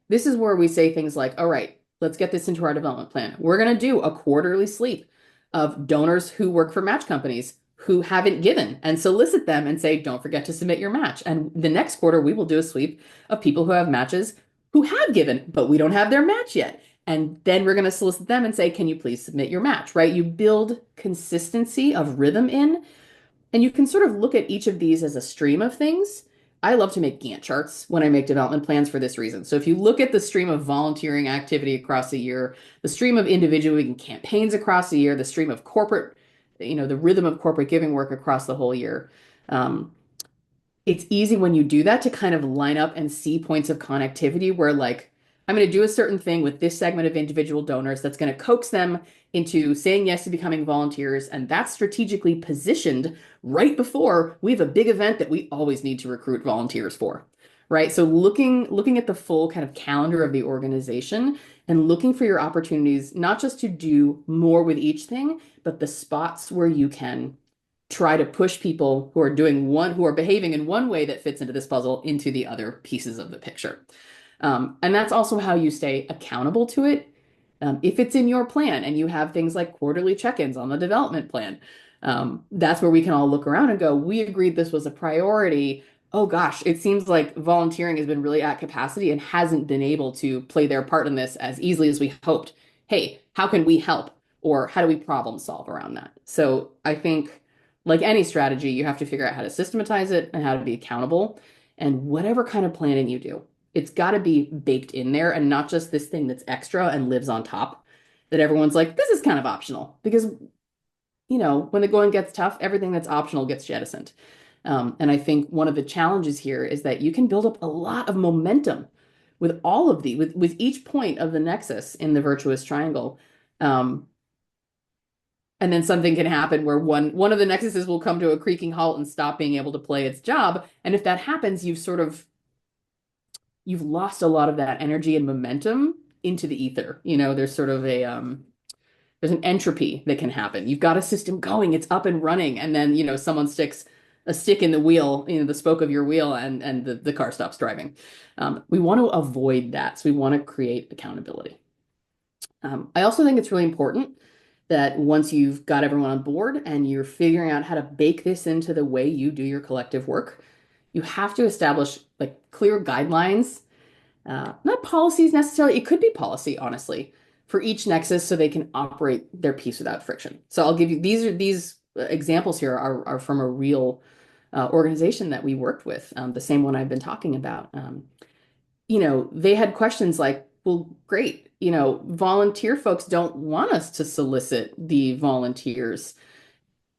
This is where we say things like, all right, let's get this into our development plan. We're going to do a quarterly sweep of donors who work for match companies who haven't given and solicit them and say, don't forget to submit your match. And the next quarter, we will do a sweep of people who have matches who have given, but we don't have their match yet. And then we're going to solicit them and say, can you please submit your match, right? You build consistency of rhythm in, and you can sort of look at each of these as a stream of things. I love to make Gantt charts when I make development plans for this reason. So if you look at the stream of volunteering activity across a year, the stream of individual campaigns across a year, the stream of corporate, the rhythm of corporate giving work across the whole year. It's easy when you do that to kind of line up and see points of connectivity where like, I'm going to do a certain thing with this segment of individual donors that's going to coax them into saying yes to becoming volunteers. And that's strategically positioned right before we have a big event that we always need to recruit volunteers for, right? So looking at the full kind of calendar of the organization and looking for your opportunities, not just to do more with each thing, but the spots where you can try to push people who are behaving in one way that fits into this puzzle into the other pieces of the picture. And that's also how you stay accountable to it. If it's in your plan and you have things like quarterly check-ins on the development plan, that's where we can all look around and go, we agreed this was a priority. Oh gosh, it seems like volunteering has been really at capacity and hasn't been able to play their part in this as easily as we hoped. Hey, how can we help? Or how do we problem solve around that? So I think, like any strategy, you have to figure out how to systematize it and how to be accountable. And whatever kind of planning you do, it's got to be baked in there and not just this thing that's extra and lives on top that everyone's like, this is kind of optional. Because, when the going gets tough, everything that's optional gets jettisoned. And I think one of the challenges here is that you can build up a lot of momentum with all of with each point of the nexus in the virtuous triangle. And then something can happen where one of the nexuses will come to a creaking halt and stop being able to play its job. And if that happens, you've lost a lot of that energy and momentum into the ether. There's sort of There's an entropy that can happen. You've got a system going, it's up and running, and then, someone sticks a stick in the wheel, the spoke of your wheel, and the car stops driving. We want to avoid that. So we want to create accountability. I also think it's really important that once you've got everyone on board and you're figuring out how to bake this into the way you do your collective work, you have to establish like clear guidelines, not policies necessarily. It could be policy, honestly, for each nexus so they can operate their piece without friction. So I'll give you these examples here are from a real organization that we worked with, the same one I've been talking about. They had questions like, well, great, volunteer folks don't want us to solicit the volunteers,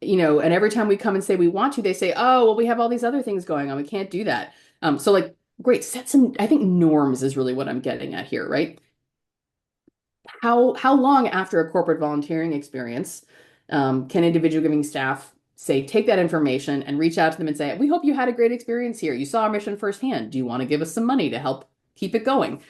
and every time we come and say we want to, they say, oh, well, we have all these other things going on. We can't do that. So like, great, set some, I think norms is really what I'm getting at here, right? How long after a corporate volunteering experience can individual giving staff say, take that information and reach out to them and say, we hope you had a great experience here. You saw our mission firsthand. Do you want to give us some money to help keep it going?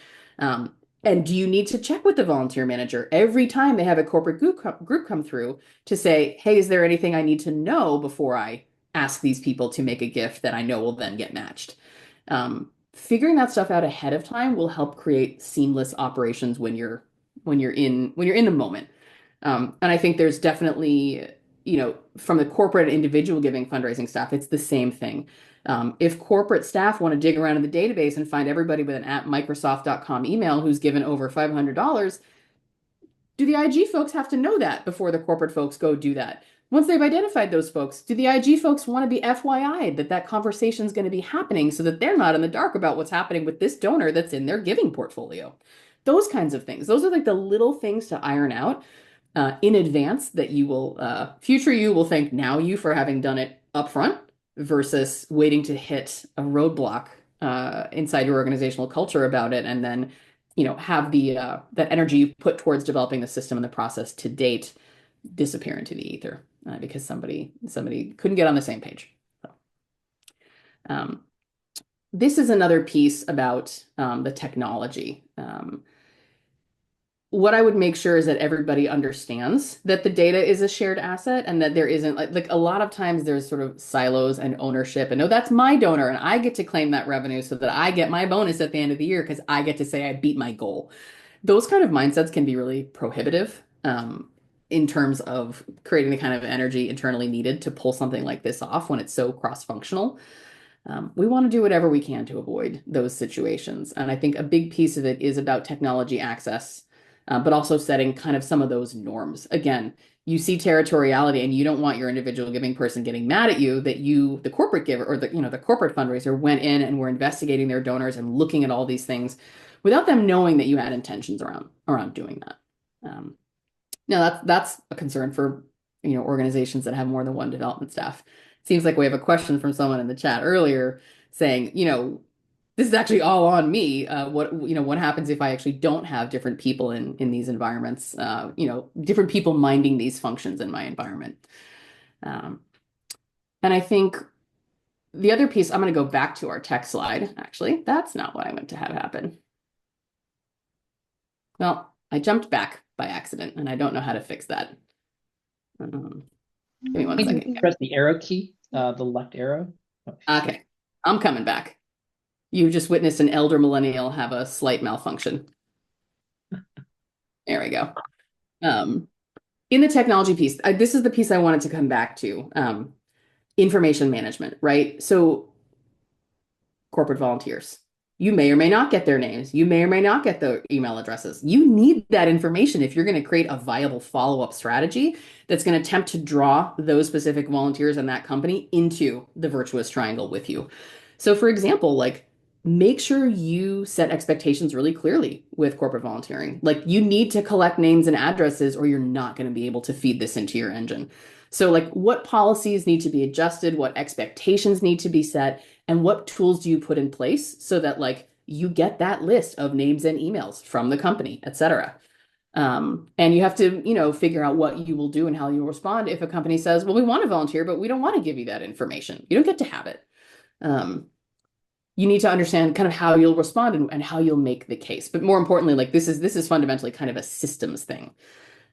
And do you need to check with the volunteer manager every time they have a corporate group come through to say, hey, is there anything I need to know before I ask these people to make a gift that I know will then get matched? Figuring that stuff out ahead of time will help create seamless operations when you're in the moment. And I think there's definitely, from the corporate and individual giving fundraising staff, it's the same thing. If corporate staff want to dig around in the database and find everybody with an @microsoft.com email who's given over $500, do the IG folks have to know that before the corporate folks go do that? Once they've identified those folks, do the IG folks want to be FYI that conversation is going to be happening so that they're not in the dark about what's happening with this donor that's in their giving portfolio? Those kinds of things. Those are like the little things to iron out in advance that future you will thank now you for having done it upfront versus waiting to hit a roadblock inside your organizational culture about it, and then have that energy you put towards developing the system and the process to date disappear into the ether because somebody couldn't get on the same page. So, this is another piece about the technology. What I would make sure is that everybody understands that the data is a shared asset and that there isn't like a lot of times there's sort of silos and ownership and no, that's my donor and I get to claim that revenue so that I get my bonus at the end of the year because I get to say I beat my goal. Those kind of mindsets can be really prohibitive in terms of creating the kind of energy internally needed to pull something like this off when it's so cross-functional. We want to do whatever we can to avoid those situations. And I think a big piece of it is about technology access, but also setting kind of some of those norms. Again, you see territoriality and you don't want your individual giving person getting mad at you that you, the corporate giver or the corporate fundraiser went in and were investigating their donors and looking at all these things without them knowing that you had intentions around doing that. Now that's a concern for organizations that have more than one development staff. Seems like we have a question from someone in the chat earlier saying, this is actually all on me. What happens if I actually don't have different people in these environments? Different people minding these functions in my environment. And I think the other piece, I'm going to go back to our tech slide. Actually, that's not what I meant to have happen. Well, I jumped back by accident, and I don't know how to fix that. Give me one second. Press the arrow key, the left arrow. Okay, I'm coming back. You just witnessed an elder millennial have a slight malfunction. There we go. In the technology piece, this is the piece I wanted to come back to. Information management, right? So corporate volunteers. You may or may not get their names. You may or may not get their email addresses. You need that information if you're going to create a viable follow-up strategy that's going to attempt to draw those specific volunteers and that company into the virtuous triangle with you. So for example, like make sure you set expectations really clearly with corporate volunteering. Like you need to collect names and addresses or you're not going to be able to feed this into your engine. So like what policies need to be adjusted, what expectations need to be set, and what tools do you put in place so that like you get that list of names and emails from the company, et cetera. And you have to, figure out what you will do and how you will respond if a company says, well, we want to volunteer, but we don't want to give you that information. You don't get to have it. You need to understand kind of how you'll respond and how you'll make the case. But more importantly, like this is fundamentally kind of a systems thing.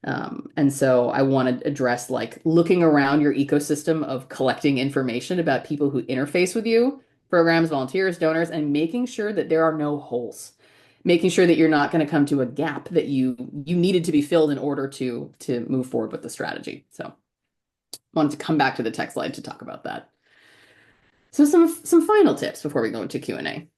And so I want to address like looking around your ecosystem of collecting information about people who interface with you, programs, volunteers, donors, and making sure that there are no holes. Making sure that you're not going to come to a gap that you needed to be filled in order to move forward with the strategy. So wanted to come back to the tech slide to talk about that. So some final tips before we go into Q&A.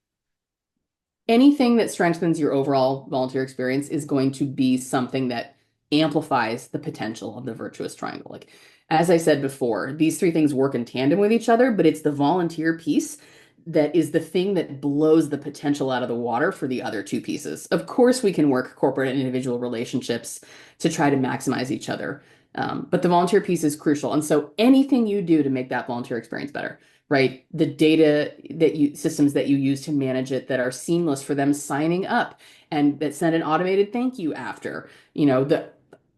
Anything that strengthens your overall volunteer experience is going to be something that amplifies the potential of the virtuous triangle. Like, as I said before, these three things work in tandem with each other, but it's the volunteer piece that is the thing that blows the potential out of the water for the other two pieces. Of course, we can work corporate and individual relationships to try to maximize each other. But the volunteer piece is crucial. And so anything you do to make that volunteer experience better, right? The data that you systems that you use to manage it that are seamless for them signing up and that send an automated thank you after, the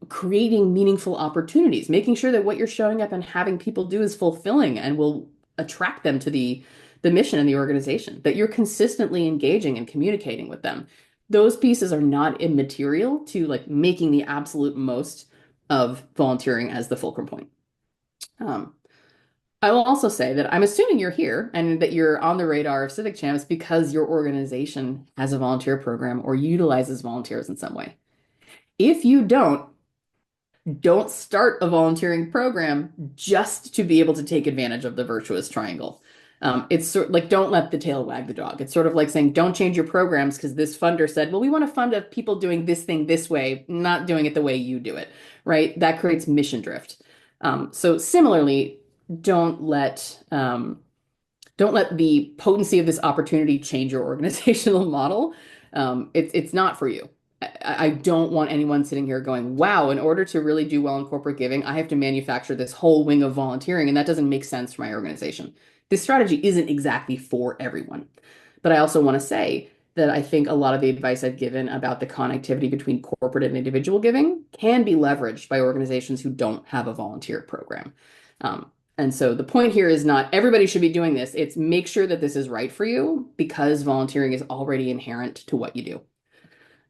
creating meaningful opportunities, making sure that what you're showing up and having people do is fulfilling and will attract them to the mission and the organization, that you're consistently engaging and communicating with them. Those pieces are not immaterial to like making the absolute most of volunteering as the fulcrum point. I will also say that I'm assuming you're here and that you're on the radar of Civic Champs because your organization has a volunteer program or utilizes volunteers in some way. If you don't start a volunteering program just to be able to take advantage of the virtuous triangle. It's sort of like don't let the tail wag the dog. It's sort of like saying don't change your programs because this funder said, well, we want to fund of people doing this thing this way, not doing it the way you do it, right? That creates mission drift. So similarly, don't let don't let the potency of this opportunity change your organizational model. It's not for you. I don't want anyone sitting here going, wow, in order to really do well in corporate giving, I have to manufacture this whole wing of volunteering, and that doesn't make sense for my organization. This strategy isn't exactly for everyone. But I also want to say that I think a lot of the advice I've given about the connectivity between corporate and individual giving can be leveraged by organizations who don't have a volunteer program. And so the point here is not everybody should be doing this. It's make sure that this is right for you because volunteering is already inherent to what you do.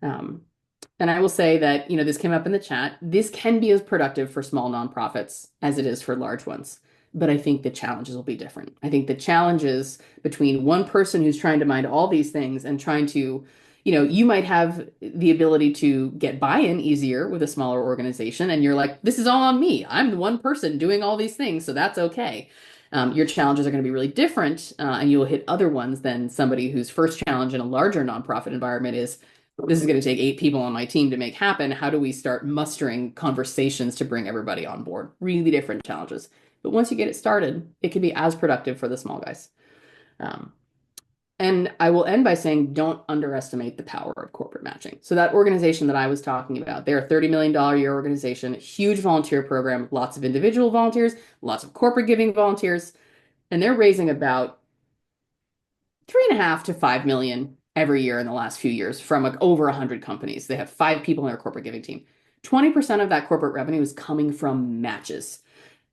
And I will say that, this came up in the chat. This can be as productive for small nonprofits as it is for large ones. But I think the challenges will be different. I think the challenges between one person who's trying to mind all these things and trying to, you might have the ability to get buy-in easier with a smaller organization. And you're like, this is all on me. I'm the one person doing all these things. So that's okay. Your challenges are going to be really different and you'll hit other ones than somebody whose first challenge in a larger nonprofit environment is, this is going to take 8 people on my team to make happen. How do we start mustering conversations to bring everybody on board? Really different challenges. But once you get it started, it can be as productive for the small guys. And I will end by saying, don't underestimate the power of corporate matching. So that organization that I was talking about, they're a $30 million a year organization, huge volunteer program, lots of individual volunteers, lots of corporate giving volunteers, and they're raising about 3.5 to 5 million every year in the last few years from like over 100 companies. They have 5 people in their corporate giving team. 20% of that corporate revenue is coming from matches.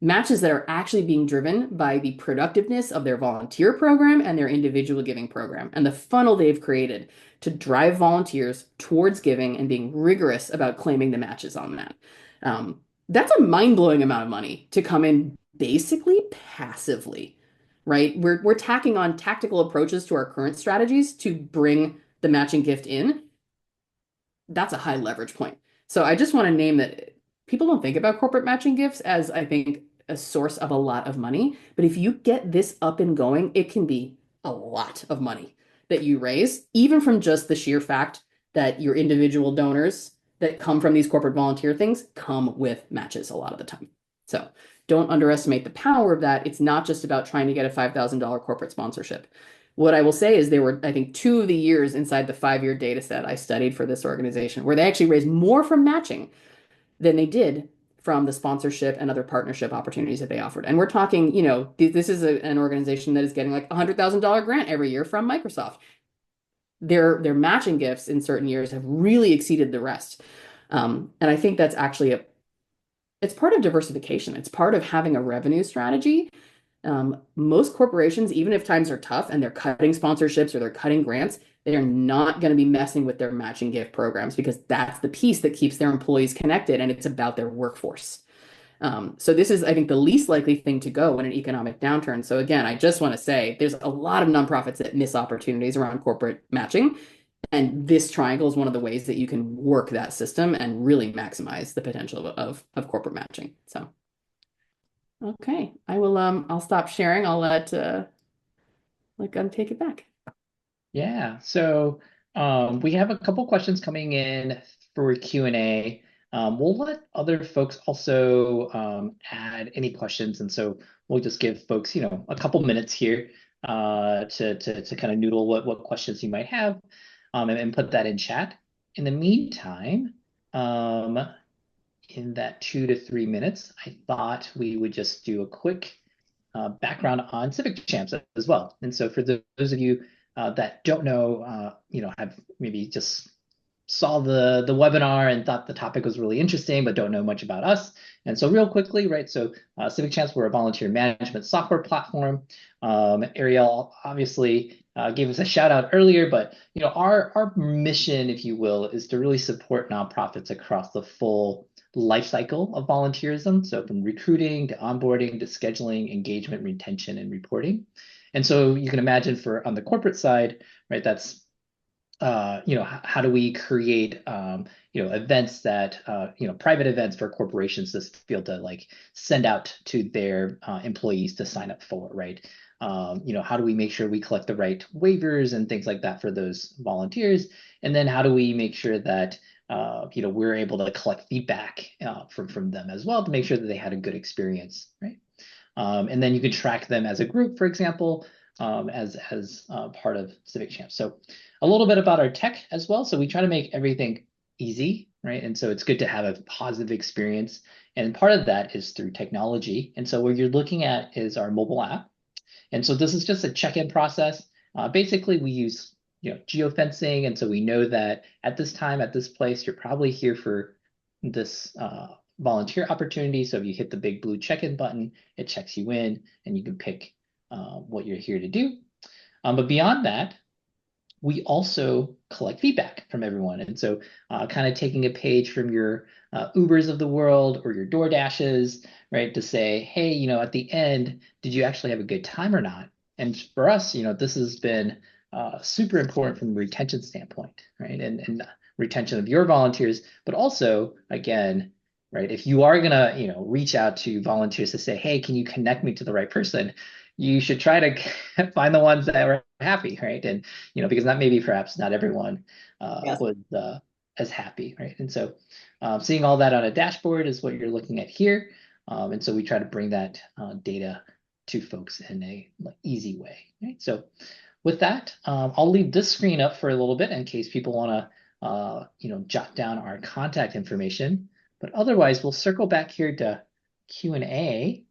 Matches that are actually being driven by the productiveness of their volunteer program and their individual giving program and the funnel they've created to drive volunteers towards giving and being rigorous about claiming the matches on that. That's a mind-blowing amount of money to come in basically passively, right? We're tacking on tactical approaches to our current strategies to bring the matching gift in. That's a high leverage point. So I just want to name that people don't think about corporate matching gifts as, I think, a source of a lot of money. But if you get this up and going, it can be a lot of money that you raise, even from just the sheer fact that your individual donors that come from these corporate volunteer things come with matches a lot of the time. So don't underestimate the power of that. It's not just about trying to get a $5,000 corporate sponsorship. What I will say is there were, I think, 2 of the years inside the 5-year data set I studied for this organization where they actually raised more from matching than they did from the sponsorship and other partnership opportunities that they offered. And we're talking, this is an organization that is getting like a $100,000 grant every year from Microsoft. Their matching gifts in certain years have really exceeded the rest. And I think that's actually it's part of diversification. It's part of having a revenue strategy. Most corporations, even if times are tough and they're cutting sponsorships or they're cutting grants, They're not going to be messing with their matching gift programs because that's the piece that keeps their employees connected and it's about their workforce. So this is, I think, the least likely thing to go in an economic downturn. So again, I just want to say there's a lot of nonprofits that miss opportunities around corporate matching. And this triangle is one of the ways that you can work that system and really maximize the potential of corporate matching. So, okay, I'll stop sharing. I'll let Gunn take it back. Yeah, so we have a couple questions coming in for Q&A. We'll let other folks also add any questions, and so we'll just give folks, a couple minutes here to kind of noodle what questions you might have, and put that in chat. In the meantime, in that 2 to 3 minutes, I thought we would just do a quick background on Civic Champs as well. And so for those of you that don't know, have maybe just saw the webinar and thought the topic was really interesting, but don't know much about us. And so real quickly, right? So Civic Champs, we're a volunteer management software platform. Ariel obviously gave us a shout out earlier, but our mission, if you will, is to really support nonprofits across the full life cycle of volunteerism. So from recruiting to onboarding to scheduling, engagement, retention, and reporting. And so you can imagine on the corporate side, right, that's how do we create events that private events for corporations to feel to like send out to their employees to sign up for, right? How do we make sure we collect the right waivers and things like that for those volunteers? And then how do we make sure that we're able to collect feedback from them as well to make sure that they had a good experience, right? And then you can track them as a group, for example, as part of Civic Champs. So a little bit about our tech as well. So we try to make everything easy, right? And so it's good to have a positive experience. And part of that is through technology. And so what you're looking at is our mobile app. And so this is just a check-in process. Basically, we use geofencing. And so we know that at this time, at this place, you're probably here for this volunteer opportunity. So if you hit the big blue check-in button, it checks you in and you can pick what you're here to do. But beyond that, we also collect feedback from everyone. And so kind of taking a page from your Ubers of the world or your DoorDashes, right, to say, hey, at the end, did you actually have a good time or not? And for us, this has been super important from a retention standpoint, right? And retention of your volunteers, but also, again, right, if you are gonna, reach out to volunteers to say, hey, can you connect me to the right person? You should try to find the ones that are happy, right? And because that maybe perhaps not everyone Yes. was as happy, right? And so seeing all that on a dashboard is what you're looking at here. And so we try to bring that data to folks in a easy way, right? So with that, I'll leave this screen up for a little bit in case people want to jot down our contact information. But otherwise, we'll circle back here to Q&A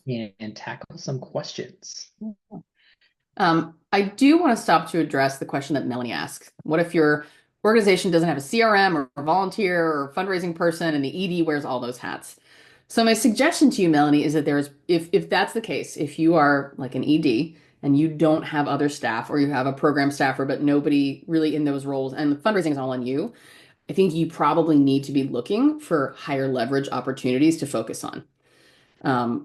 and tackle some questions. I do want to stop to address the question that Melanie asked. What if your organization doesn't have a CRM or volunteer or fundraising person and the ED wears all those hats? So my suggestion to you, Melanie, is that if that's the case, if you are like an ED and you don't have other staff or you have a program staffer, but nobody really in those roles and the fundraising is all on you, I think you probably need to be looking for higher leverage opportunities to focus on.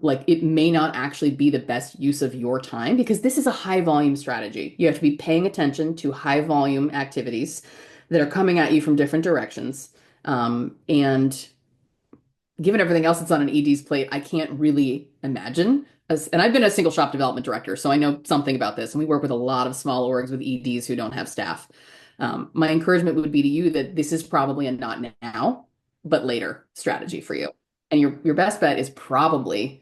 Like it may not actually be the best use of your time because this is a high volume strategy. You have to be paying attention to high volume activities that are coming at you from different directions. And given everything else that's on an ED's plate, I can't really imagine. And I've been a single shop development director, so I know something about this. And we work with a lot of small orgs with EDs who don't have staff. My encouragement would be to you that this is probably a not now, but later strategy for you. And your best bet is probably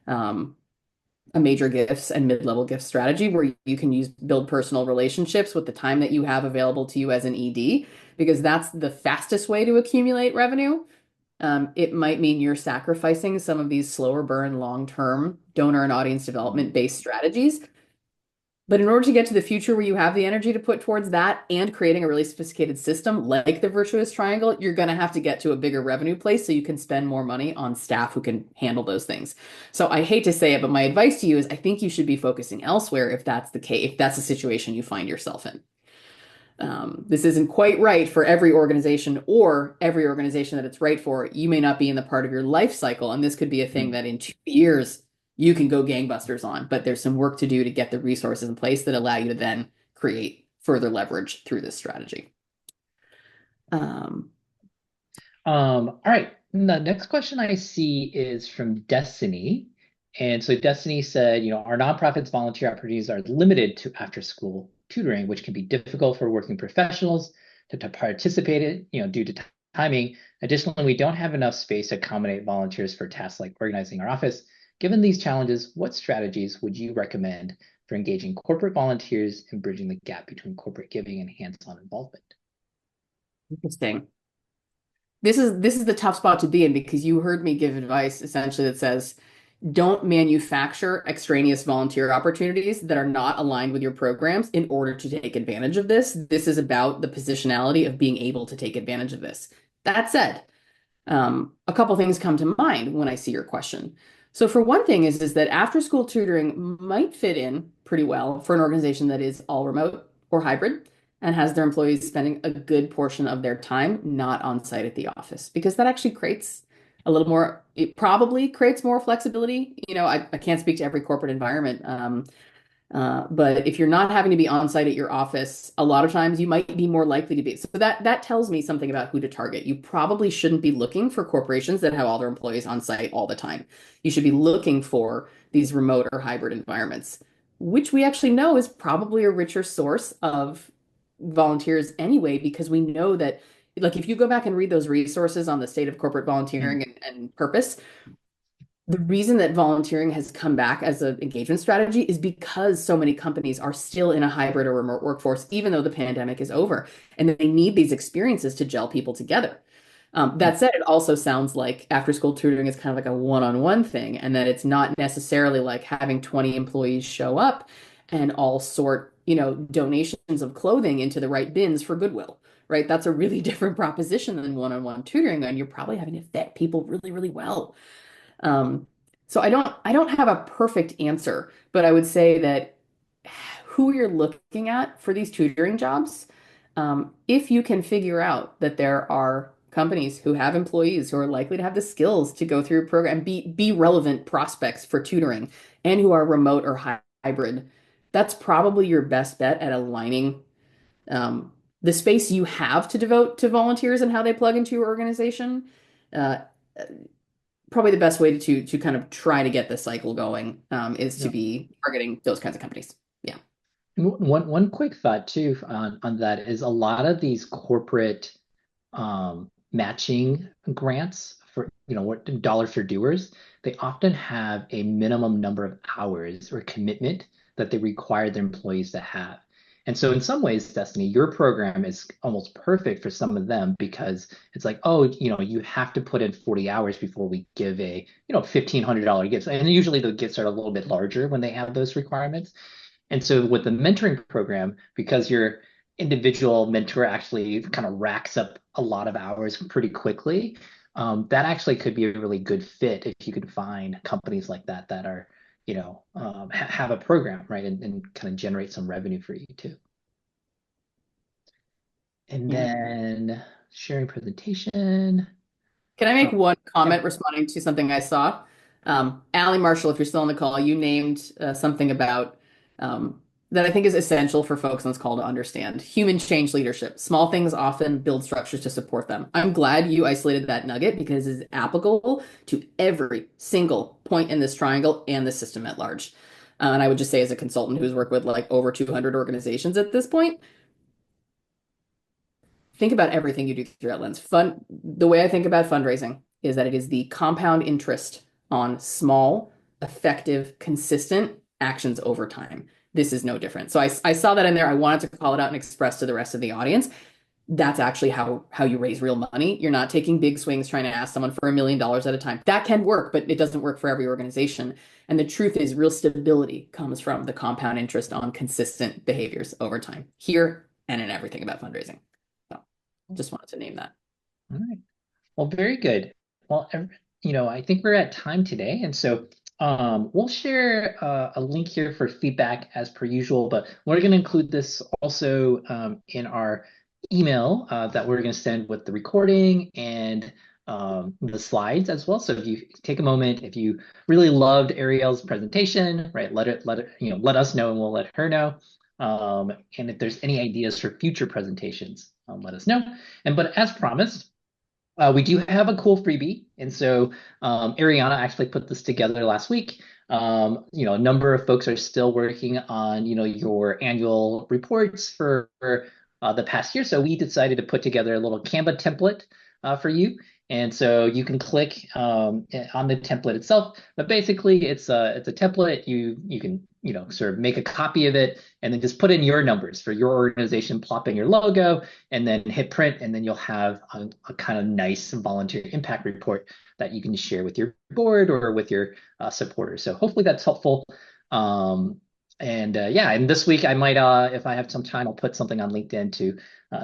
a major gifts and mid-level gift strategy where you can build personal relationships with the time that you have available to you as an ED, because that's the fastest way to accumulate revenue. It might mean you're sacrificing some of these slower burn, long-term donor and audience development based strategies. But in order to get to the future where you have the energy to put towards that and creating a really sophisticated system like the virtuous triangle, you're going to have to get to a bigger revenue place so you can spend more money on staff who can handle those things. So I hate to say it, but my advice to you is I think you should be focusing elsewhere if that's the case, if that's the situation you find yourself in. This isn't quite right for every organization or every organization that it's right for. You may not be in the part of your life cycle, and this could be a thing Mm. that in 2 years you can go gangbusters on, but there's some work to do to get the resources in place that allow you to then create further leverage through this strategy. Um, All right. The next question I see is from Destiny. And so Destiny said, our nonprofits volunteer opportunities are limited to after school tutoring, which can be difficult for working professionals to participate in, due to timing. Additionally, we don't have enough space to accommodate volunteers for tasks like organizing our office. Given these challenges, what strategies would you recommend for engaging corporate volunteers and bridging the gap between corporate giving and hands-on involvement? Interesting. This is the tough spot to be in because you heard me give advice essentially that says don't manufacture extraneous volunteer opportunities that are not aligned with your programs in order to take advantage of this. This is about the positionality of being able to take advantage of this. That said, a couple things come to mind when I see your question. So for one thing is that after school tutoring might fit in pretty well for an organization that is all remote or hybrid and has their employees spending a good portion of their time not on site at the office because that actually creates a little more, it probably creates more flexibility. I can't speak to every corporate environment. But if you're not having to be on site at your office, a lot of times you might be more likely to be. So that tells me something about who to target. You probably shouldn't be looking for corporations that have all their employees on site all the time. You should be looking for these remote or hybrid environments, which we actually know is probably a richer source of volunteers anyway, because we know that, like, if you go back and read those resources on the state of corporate Mm. volunteering and purpose, the reason that volunteering has come back as an engagement strategy is because so many companies are still in a hybrid or remote workforce, even though the pandemic is over, and they need these experiences to gel people together. That said, it also sounds like after school tutoring is kind of like a one-on-one thing, and that it's not necessarily like having 20 employees show up and all sort, donations of clothing into the right bins for Goodwill, right? That's a really different proposition than one-on-one tutoring, and you're probably having to vet people really, really well. Um, so I don't have a perfect answer, but I would say that who you're looking at for these tutoring jobs, if you can figure out that there are companies who have employees who are likely to have the skills to go through a program, be relevant prospects for tutoring, and who are remote or hybrid, that's probably your best bet at aligning the space you have to devote to volunteers and how they plug into your organization. Uh, Probably the best way to kind of try to get the cycle going is to Yeah. be targeting those kinds of companies. Yeah. One quick thought too on that is a lot of these corporate matching grants for what dollar for doers, they often have a minimum number of hours or commitment that they require their employees to have. And so in some ways, Destiny, your program is almost perfect for some of them because it's like, oh, you have to put in 40 hours before we give a, $1,500 gift. And usually the gifts are a little bit larger when they have those requirements. And so with the mentoring program, because your individual mentor actually kind of racks up a lot of hours pretty quickly, that actually could be a really good fit if you could find companies like that that are, have a program, right, and kind of generate some revenue for you too. And Yeah. then sharing presentation. Can I make Oh, one yeah. comment responding to something I saw? Allie Marshall, if you're still on the call, you named something about that I think is essential for folks on this call to understand. Human change leadership. Small things often build structures to support them. I'm glad you isolated that nugget because it's applicable to every single point in this triangle and the system at large. And I would just say, as a consultant who's worked with like over 200 organizations at this point, think about everything you do through that lens. The way I think about fundraising is that it is the compound interest on small, effective, consistent actions over time. This is no different. So I saw that in there. I wanted to call it out and express to the rest of the audience. That's actually how you raise real money. You're not taking big swings trying to ask someone for $1 million at a time. That can work, but it doesn't work for every organization. And the truth is, real stability comes from the compound interest on consistent behaviors over time, here and in everything about fundraising. So just wanted to name that. All right. Well, very good. Well, I think we're at time today. And so We'll share a link here for feedback as per usual, but we're going to include this also in our email that we're going to send with the recording and the slides as well. So if you take a moment, if you really loved Ariel's presentation, right, let us know and we'll let her know. And if there's any ideas for future presentations, let us know. But as promised, we do have a cool freebie, and so Ariana actually put this together last week. A number of folks are still working on, your annual reports for the past year. So we decided to put together a little Canva template for you, and so you can click on the template itself. But basically, it's a template. You can sort of make a copy of it, and then just put in your numbers for your organization, plop in your logo, and then hit print, and then you'll have a kind of nice volunteer impact report that you can share with your board or with your supporters. So hopefully that's helpful. And this week I might, if I have some time, I'll put something on LinkedIn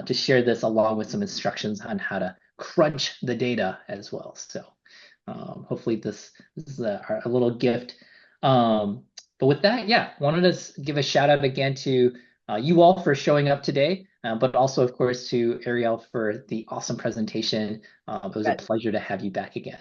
to share this along with some instructions on how to crunch the data as well. So hopefully this is a little gift. But with that, yeah, wanted to give a shout out again to you all for showing up today, but also, of course, to Ariel for the awesome presentation. It was a pleasure to have you back again.